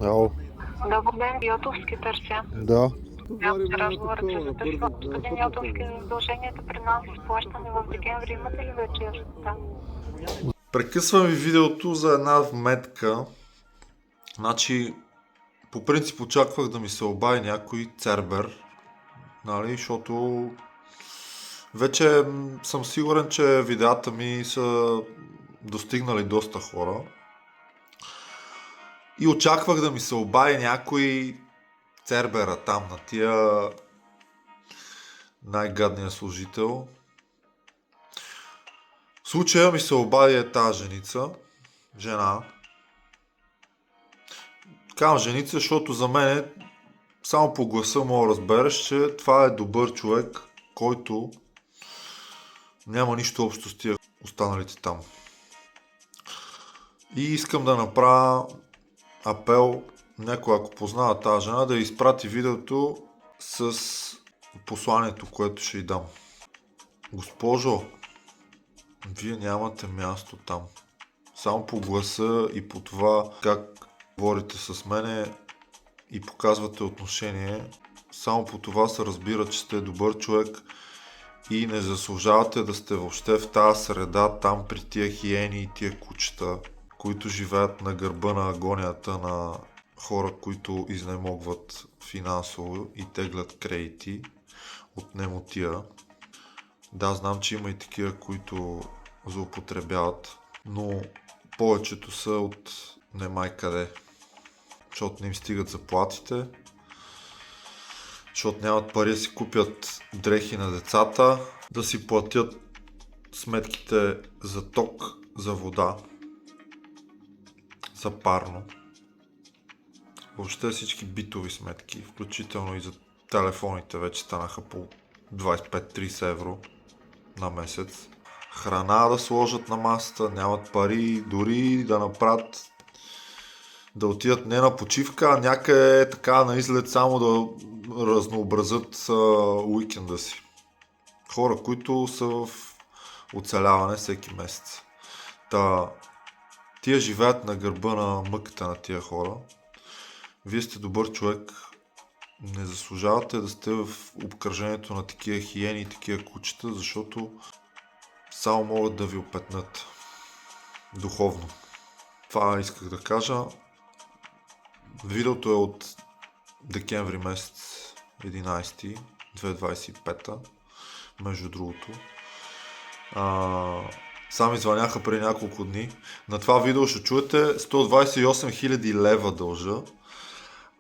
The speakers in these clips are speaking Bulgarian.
Ало. Добър ден, Йотовски търся. Да. Разговорът се записва. Господин Йотовски, задълженията при нас с плащане в декември имате ли вече яснота? Прекъсвам ви видеото за една вметка. Значи, по принцип очаквах да ми се обади някой цербер, нали, защото вече съм сигурен, че видеята ми са достигнали доста хора. И очаквах да ми се обади някой цербера там, на тия най-гадния служител. В случая ми се обади тази жена. Казвам женица, защото за мен само по гласа мога да разбереш, че това е добър човек, който няма нищо общо с тия останалите там. И искам да направя апел, някой ако познава тази жена, да изпрати видеото с посланието, което ще й дам. Госпожо, вие нямате място там. Само по гласа и по това как говорите с мене и показвате отношение, само по това се разбира, че сте добър човек и не заслужавате да сте въобще в тази среда, там при тия хиени и тия кучета, които живеят на гърба на агонията на хора, които изнемогват финансово и теглят кредити от немотия. Да, знам, че има и такива, които злоупотребяват, но повечето са от немай къде. Защото не им стигат заплатите, защото нямат пари да си купят дрехи на децата, да си платят сметките за ток, за вода, за парно. Въобще всички битови сметки, включително и за телефоните, вече станаха по 25-30 евро на месец. Храна да сложат на масата, нямат пари дори да направят, да отидат не на почивка, а някъде така на излет само да разнообразят уикенда си. Хора, които са в оцеляване всеки месец. Тия живеят на гърба на мъката на тия хора. Вие сте добър човек, не заслужавате да сте в обкръжението на такива хиени и такива кучета, защото само могат да ви опетнат духовно. Това исках да кажа. Видеото е от декември месец 11 2025, между другото. Сами звъняха преди няколко дни. На това видео ще чуете 128 000 лева дължа.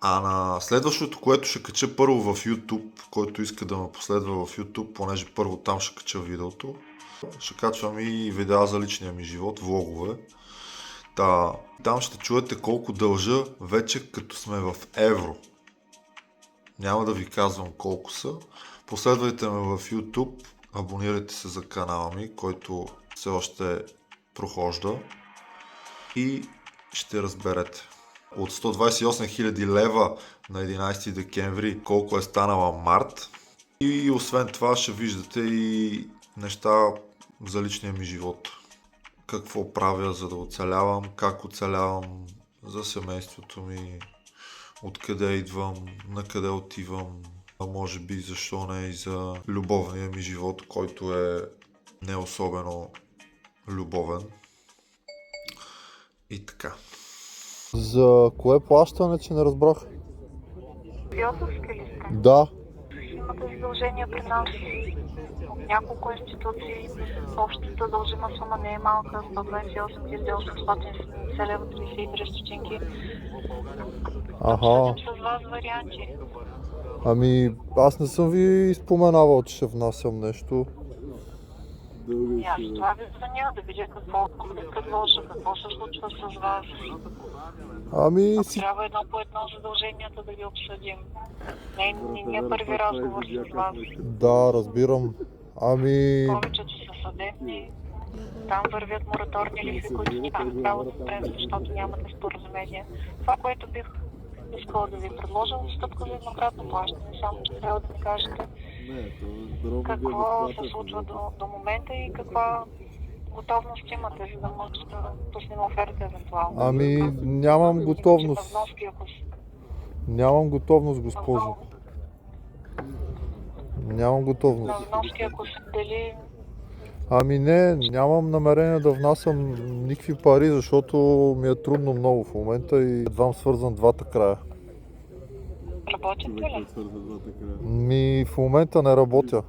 А на следващото, което ще кача първо в YouTube, който иска да ме последва в YouTube, понеже първо там ще кача видеото, ще качвам и видеа за личния ми живот, влогове. Там ще чуете колко дължа вече като сме в евро. Няма да ви казвам колко са. Последвайте ме в YouTube, абонирайте се за канала ми, който все още прохожда и ще разберете. От 128 000 лева на 11 декември колко е станала март. И освен това ще виждате и неща за личния ми живот. Какво правя, за да оцелявам, как оцелявам, за семейството ми, откъде идвам, на къде отивам, а може би защо не и за любовния ми живот, който е не особено любовен. И така. За кое плащане, че не разбрах? Йотовски ли сте? Да. Имате задължения при нас от няколко институции. Общата дължима сума не е малка, 128 870 лева 33 стотинки. Аха. С вас варианти. Ами, аз не съм ви споменавал, че ще внасям нещо. Аз това ви звъня, да видя какво да предложа, какво се случва с вас. Ами, Ако трябва едно по едно задълженията да ги обсъдим. Не е първи разговор с вас. да, разбирам. Ами, Повечето са съдебни. Там вървят мораторни лихви, които нямаме право да спрем, защото нямате споразумение. Това, което бих искала да ви предложа, стъпка за еднократно плащане, само че трябва да ми кажете какво се случва до момента и каква готовност имате, за да може да пуснем оферта евентуално? Ами, нямам На готовност. вноски, ако си Нямам готовност, госпожо. Нямам готовност. на вноски, ако се дели, Ами не, нямам намерение да внасям никакви пари, защото ми е трудно много в момента и едвам свързвам двата края. работите ли? В момента не работя.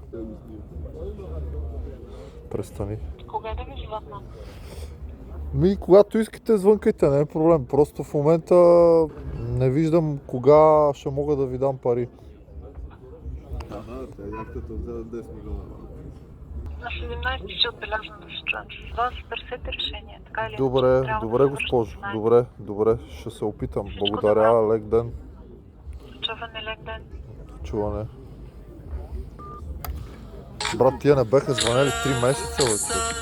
Престани. Кога да ви звънна? Когато искате, звънкайте, не е проблем. Просто в момента не виждам кога ще мога да ви дам пари. На 17 ще отбелязвам да се чуем с вас, търсете решение, така или Добре, иначе, трябва добре, да се госпожо. връщате. Добре, ще се опитам. Всичко Благодаря, лек ден. Чуване, лек ден. Чуване. Брат, тия не беха звънели 3 месеца, бе.